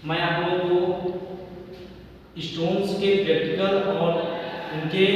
मैं आप लोगों को स्टोन्स के प्रैक्टिकल और उनके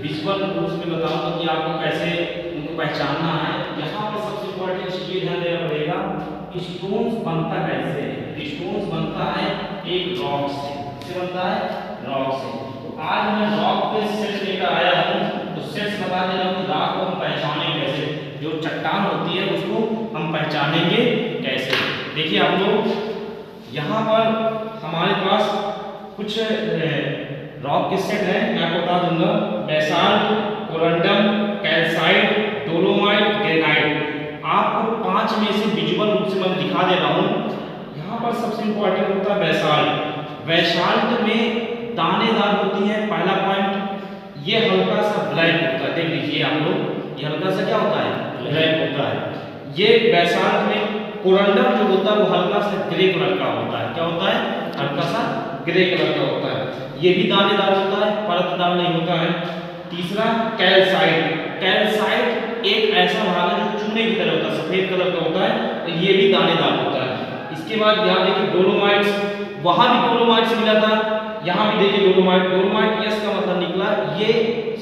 विजुअल रूप में बताऊंगा कि आपको कैसे उनको पहचानना है। यहाँ पर सबसे इम्पोर्टेंट चीज ध्यान देना पड़ेगा, स्टोन्स बनता कैसे है। स्टोन्स बनता है एक रॉक से। किससे बनता है? रॉक से। तो आज मैं रॉक के सेट्स लेकर आया हूँ। तो सेट्स बता दे रहा हूँ कि रॉक को हम पहचानें कैसे, जो चट्टान होती है उसको हम पहचानेंगे कैसे। देखिए आप लोग, यहाँ पर हमारे पास कुछ रॉक के सेट है, मैं आपको बता दूंगा। Basalt, corundum, calcite, dolomite, granite. आपको 5 में से विजुअल रूप से मैं दिखा दे रहा हूँ। यहाँ पर सबसे इंपॉर्टेंट होता है बेसाल्ट। बेसाल्ट में दानेदार होती है, पहला पॉइंट। ये हल्का सा ब्लैक होता है, देख लीजिए आप लोग, ये हल्का सा क्या होता है? ब्लैक होता है। ये बेसाल्ट में कोरंडम जो होता है वो हल्का सा ग्रे कलर का होता है। क्या होता है? हल्का सा ग्रे कलर का होता है। ये भी दानेदार होता है, परतदार नहीं होता है। तीसरा कैल्साइट। कैल्साइट एक ऐसा भाग है जो चूने की तरह होता है, सफेद कलर का होता है, तो ये भी दानेदार होता है। इसके बाद यहाँ देखिए डोलोमाइट्स, वहां भी डोलोमाइट्स मिला था, यहाँ भी देखिए डोलोमाइट। डोलोमाइट यस का मतलब निकला ये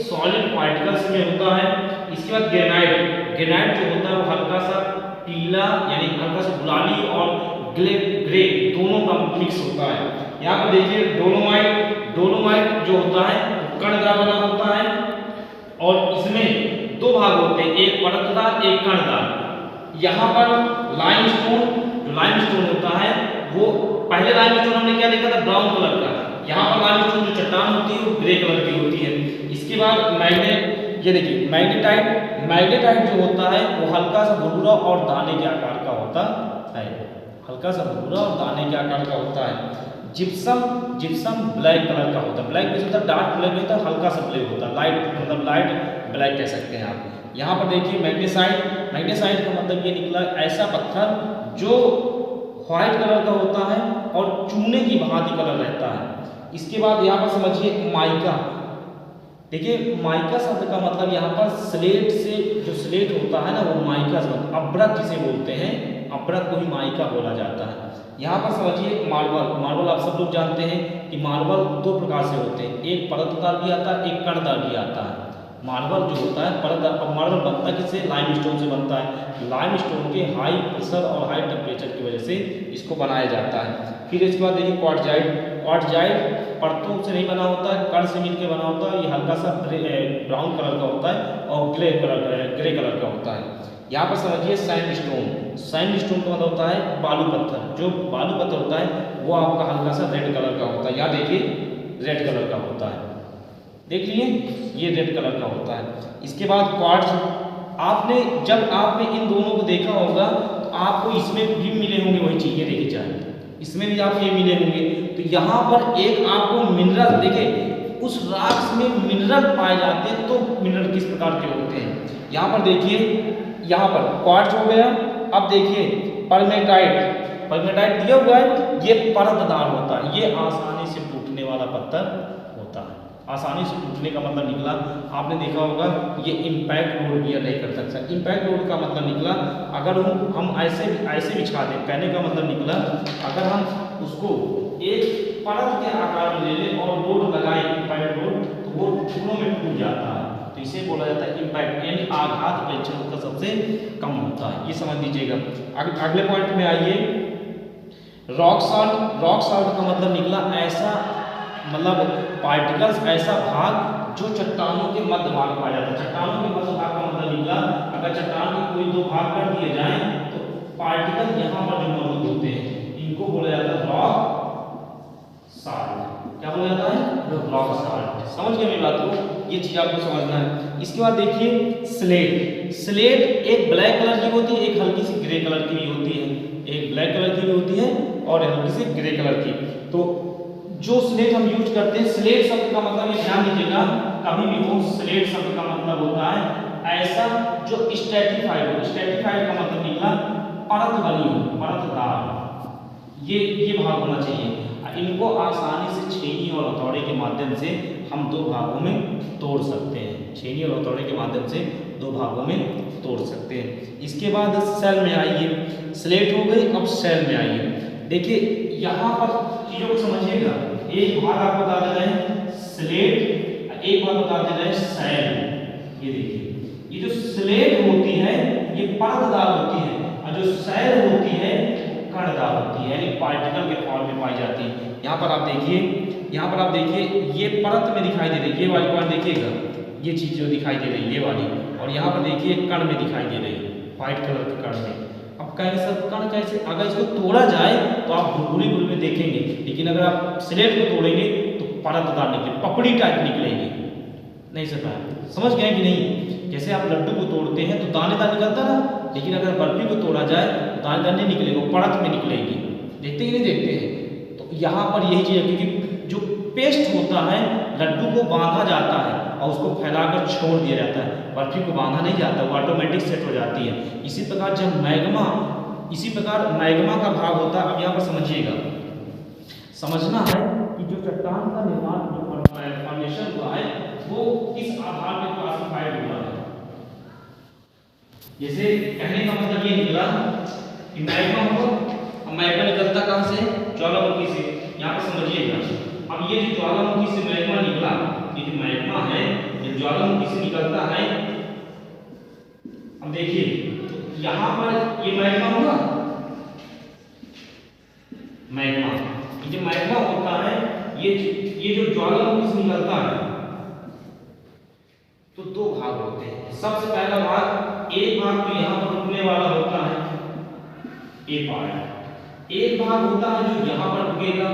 सॉलिड पार्टिकल्स में होता है। इसके बाद ग्रेनाइट। ग्रेनाइट जो होता है वो हल्का सा पीला यानी हल्का सा गुलाबी और ग्रे दोनों का मिक्स होता है। यहाँ पर देखिए डोलोमाइट। डोलोमाइट जो होता है कणदार बना होता है और इसमें 2 भाग होते हैं, एक परतदार एक कणदार। यहाँ पर लाइमस्टोन, जो लाइमस्टोन होता है वो पहले लाइमस्टोन हमने क्या देखा था? ब्राउन कलर का। यहाँ पर लाइमस्टोन जो चट्टान होती है वो ग्रे कलर की होती है। इसके बाद मैग्नेट, ये देखिए मैग्नेटाइट। मैग्नेटाइट जो होता है वो हल्का सा भूरा और दाने के आकार का होता है, हल्का सा भूरा और दाने के आकार का होता है। जिप्सम, जिप्सम ब्लैक कलर का होता है। ब्लैक में होता है, डार्क ब्लैक होता है, हल्का सा ब्लैक होता है, लाइट मतलब लाइट ब्लैक कह सकते हैं आप। यहाँ पर देखिए मैग्नेसाइट। मैग्नेसाइट का मतलब ये निकला ऐसा पत्थर जो व्हाइट कलर का होता है और चूने की भांति कलर रहता है। इसके बाद यहाँ पर समझिए माइका। देखिए माइका शब्द का मतलब यहाँ पर स्लेट से, जो स्लेट होता है ना वो माइका से, अभ्रक जिसे बोलते हैं, अभ्रक को ही माइका बोला जाता है। यहाँ पर समझिए मार्बल। मार्बल आप सब लोग जानते हैं कि मार्बल 2 प्रकार से होते हैं, एक परतदार भी आता है, एक कणदार भी आता है। मार्बल जो होता है परतदार, अब मार्बल बनता किससे? लाइमस्टोन से बनता है। लाइमस्टोन के हाई प्रेशर और हाई टेम्परेचर की वजह से इसको बनाया जाता है। फिर इसके बाद देखिए क्वार्टजाइट। क्वार्टजाइट परतों से नहीं बना होता है, कण से मिलकर बना होता है। ये हल्का सा ब्राउन कलर का होता है और ग्रे कलर का होता है। यहाँ पर समझिए सैंडस्टोन। सैंडस्टोन का मतलब होता है बालू पत्थर। जो बालू पत्थर होता है वो आपका हल्का सा रेड कलर का होता है। यहाँ देखिए रेड कलर का होता है, देख लिए ये रेड कलर का होता है। इसके बाद क्वार्ट्ज। आपने जब आपने इन दोनों को देखा होगा तो आपको इसमें भी मिले होंगे वही चीज, ये देखिए चाहे इसमें भी आपको ये मिले होंगे। तो यहाँ पर एक आपको मिनरल, देखिए उस रॉक्स में मिनरल पाए जाते हैं। तो मिनरल किस प्रकार के होते हैं? यहाँ पर देखिए, यहाँ पर क्वार्ट्ज हो गया। अब देखिए परमेटाइट। परमेटाइट दिया हुआ है, ये परतदार होता है, ये आसानी से टूटने वाला पत्थर होता है। आसानी से टूटने का मतलब निकला, आपने देखा होगा ये इम्पैक्ट लोड बियर नहीं कर सकता। इम्पैक्ट लोड का मतलब निकला अगर हम ऐसे बिछा दें, कहने का मतलब निकला अगर हम उसको एक परत के आकार में ले लें और लोड लगाएं इम्पैक्ट लोड, तो वो टुकड़ों में टूट जाता है। तो इसे बोला जाता है इम्पैक्ट, यानी आघात परीक्षण उसका सबसे कम होता है। ये समझ लीजिएगा। अगले पॉइंट में आइए, रॉक सॉल्ट। रॉक सॉल्ट का मतलब निकला ऐसा, मतलब पार्टिकल्स, ऐसा भाग जो चट्टानों के मध्य भाग में पाया जाता है। चट्टानों के मध्य भाग का मतलब निकला अगर चट्टान के कोई 2 भाग कर दिए जाएं तो पार्टिकल यहाँ पर जो मौजूद होते हैं इनको बोला जाता है रॉक सॉल्ट। क्या बोला जाता है? Rock salt. समझ गए मेरी बात को? ये चीज आपको समझना है। इसके बाद देखिए स्लेट। स्लेट एक ब्लैक कलर की होती है, एक हल्की सी ग्रे कलर की भी होती है। एक ब्लैक कलर की भी होती है और हल्की सी ग्रे कलर की। तो जो स्लेट हम यूज करते हैं, स्लेट शब्द का मतलब ये ध्यान दीजिएगा, कभी भी हो स्लेट शब्द का मतलब होता है ऐसा जो स्ट्रेटिफाइड हो। स्ट्रेटिफाइड का मतलब निकला परत बनी हो, परतदार, ये भाग होना चाहिए। इनको आसानी से छेनी और हथौड़े के माध्यम से हम 2 भागों में तोड़ सकते हैं। छेनी और हथौड़े के माध्यम से 2 भागों में तोड़ सकते हैं। इसके बाद सेल में आइए, स्लेट हो गई, अब सेल में आइए। देखिए यहाँ पर चीजों को समझिएगा, एक भाग आपको बता दे रहे हैं स्लेट, एक भाग बता दे रहे हैं सैल। ये देखिए ये जो स्लेट होती है ये परतदार होती है और जो सैल होती है कणदार होती है, यानी पार्टिकल के फॉर्म में पाई जाती है। यहाँ पर आप देखिए, यहाँ पर आप देखिए ये परत में दिखाई दे रही है, ये वाली पॉइंट देखिएगा, ये चीज जो दिखाई दे रही है ये वाली, और यहाँ पर देखिए कण में दिखाई दे रही है, व्हाइट कलर के कण में। अब कहेंगे सर कण कैसे, अगर इसको तोड़ा जाए तो आप बुलबुली में देखेंगे, लेकिन अगर आप स्लेट को तोड़ेंगे तो परतदार निकले, पपड़ी टाइप निकलेंगे। नहीं सर पाया, समझ गए कि नहीं? जैसे आप लड्डू को तोड़ते हैं तो दानेदार निकलता ना, लेकिन अगर बर्फी को तोड़ा जाए तो दानेदार नहीं निकलेगा, परत में निकलेगी। देखते कि नहीं देखते हैं? तो यहाँ पर यही चीज़ है, क्योंकि जो पेस्ट होता है लड्डू को बांधा जाता है और उसको फैलाकर छोड़ दिया जाता है, बर्फी को बांधा नहीं जाता, वो ऑटोमेटिक सेट हो जाती है। इसी प्रकार जब मैग्मा, इसी प्रकार मैग्मा का भाग होता है। अब यहाँ पर समझिएगा, समझना है कि जो चट्टान का निर्माण, जो फॉर्मेशन हुआ है वो किस आधार पर क्लासिफाइड हुआ है। जैसे कहने का मतलब ये निकला कि मैग्मा होगा, अब मैग्मा निकलता कहाँ से? ज्वालामुखी से। यहाँ पर समझिएगा, अब ये जो ज्वालामुखी से मैग्मा निकला, ये जो मैग्मा है ये ज्वालामुखी से निकलता है। अब देखिए यहाँ पर ये मैग्मा होगा, मैग्मा, ये जो मैग्मा होता है ये जो ज्वालामुखी से निकलता है तो दो भाग होते हैं। सबसे पहला भाग, एक भाग तो यहाँ पर रुकने वाला होता है, ए पार्ट, एक भाग होता है जो यहाँ पर रुकेगा,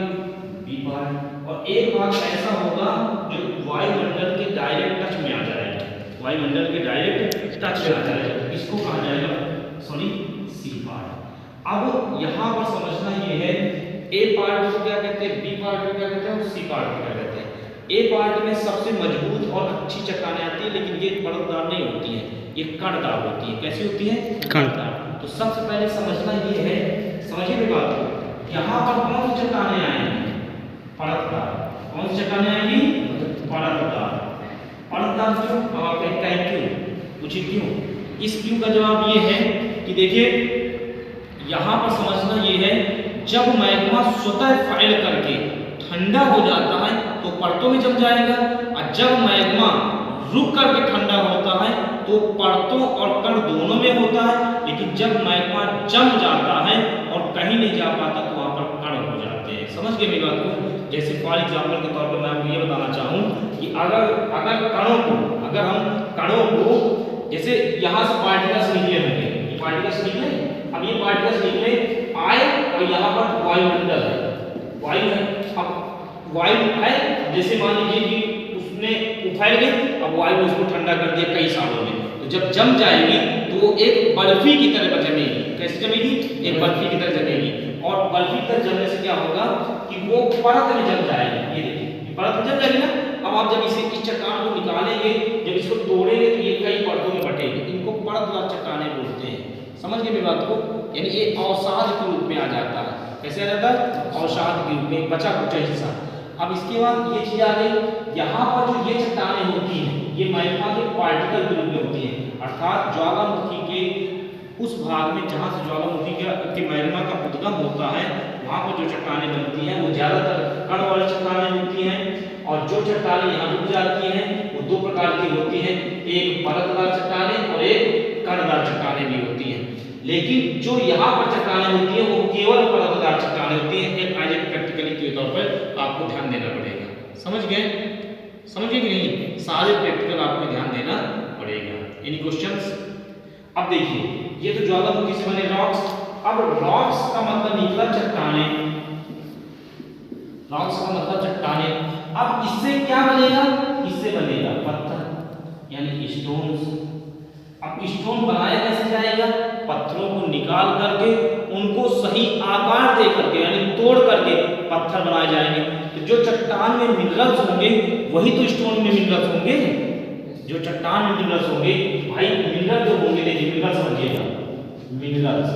बी पार्ट, और एक भाग ऐसा होगा जो वायुमंडल के डायरेक्ट टच में आ जाएगा, वायुमंडल के डायरेक्ट टच में आ जाएगा, इसको कहा जाएगा सॉरी सी पार्ट। अब यहाँ पर समझना ये है, ए पार्ट को क्या कहते हैं, बी पार्ट को क्या कहते हैं और सी पार्ट को क्या कहते हैं। ए पार्ट में सबसे मजबूत और अच्छी चट्टानें आती है, लेकिन ये परतदार नहीं होती है, ये कणदार होती है। कैसी होती है? कणदार। तो सबसे पहले समझना ये है, समझिए मेरी बात को, यहाँ पर कौन सी चट्टानें आएंगी? परतदार। कौन सी चट्टानें आएंगी? परतदार। परतदार क्यों? अब आप कहते हैं क्यों, पूछिए क्यों? इस क्यों का जवाब ये है कि देखिए यहाँ पर समझना ये है, जब मैग्मा स्वतः फाइल करके ठंडा हो जाता है तो परतों में जम जाएगा, और जब मैग्मा रुक करके ठंडा होता है तो परतों और कण दोनों में होता है। लेकिन जब मैग्मा जम जाता है और कहीं नहीं जा पाता तो वहां पर कण हो जाते हैं। समझ गए मेरी बात को? जैसे फॉर एग्जाम्पल के तौर पर मैं आपको ये बताना चाहूँ कि अगर कणों को, अगर हम कणों को, जैसे यहाँ से पार्टिकल्स निकले होंगे, ये पार्टिकल्स निकले, अब ये पार्टिकल्स निकले आए और यहाँ पर वायुमंडल है, वायु है, अब वायु है, जैसे मान लीजिए कि उसने उफैल गई, अब वायु ने उसको ठंडा कर दिया कई सालों में, तो जब जम जाएगी तो वो एक बर्फी की तरह जमेगी। कैसे जमेगी? एक बर्फी की तरह जमेगी, और बर्फी की तरह जमने से क्या होगा कि वो परत में जम जाएगी। ये देखिए परत में जम जाएगी ना। अब आप जब इसे इस चट्टान को निकालेंगे, जब इसको तोड़ेंगे तो ये कई परतों में बटेगी, इनको परतदार चट्टानें बोलते हैं। समझ गए मेरी बात को? यानी ये अवसाद के रूप में आ जाता है। कैसे आ जाता है? अवसाद के रूप में, बचा कुचा हिस्सा। अब इसके बाद ये चीज आ गई, यहाँ पर जो ये चट्टानें होती हैं ये मैग्मा के पार्टिकल के रूप में होती हैं, अर्थात ज्वालामुखी के उस भाग में जहाँ से ज्वालामुखी के मैग्मा का उद्गम होता है वहाँ पर जो चट्टानें बनती हैं वो ज़्यादातर कण वाली चट्टानें होती हैं, और जो चट्टानें यहाँ रुक जाती हैं वो दो प्रकार की होती हैं, एक परतदार चट्टानें और एक कणदार चट्टानें भी होती हैं। लेकिन जो यहाँ पर चट्टानें होती हैं वो केवल परतदार चट्टानें होती हैं। एक आज प्रैक्टिकली के तौर पर आपको ध्यान देना पड़ेगा। समझ गए? समझ गए कि नहीं? सारे प्रैक्टिकल आपको ध्यान देना पड़ेगा। Any questions? अब देखिए ये तो ज्वालामुखी से बने रॉक्स। अब रॉक्स का मतलब निकला चट्टानें, रॉक्स का मतलब चट्टानें। अब इससे क्या बनेगा? इससे बनेगा पत्थर, यानी स्टोन्स। अब स्टोन बनाया कैसे जाएगा? पत्थरों को निकाल करके उनको सही आकार दे करके, यानी तोड़ करके पत्थर बनाए जाएंगे। तो जो चट्टान में मिनरल्स होंगे वही तो स्टोन में मिनरल्स होंगे। जो चट्टान में मिनरल्स होंगे, भाई मिनरल जो होंगे, देखिए मिनरल समझिएगा, मिनरल्स,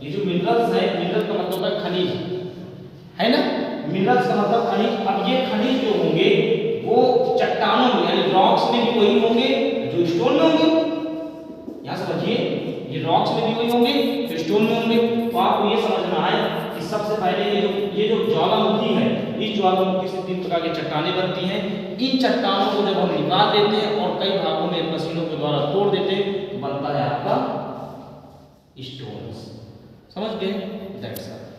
ये जो मिनरल्स है, मिनरल का मतलब होता है खनिज, है ना? मिनरल्स का मतलब खनिज। अब ये खनिज जो होंगे वो चट्टानों में, यानी रॉक्स में भी वही होंगे जो स्टोन में होंगे। यहाँ समझिए, ये रॉक्स में भी वही होंगे जो स्टोन में होंगे। तो आपको ये समझना है कि सबसे सबसे पहले ये जो ज्वालामुखी है, इस ज्वालामुखी से 3 प्रकार की चट्टानें बनती हैं। इन चट्टानों को जब हम निकाल देते हैं और कई भागों में मशीनों के द्वारा तोड़ देते हैं, बनता है आपका स्टोन्स। समझ गए? That's all.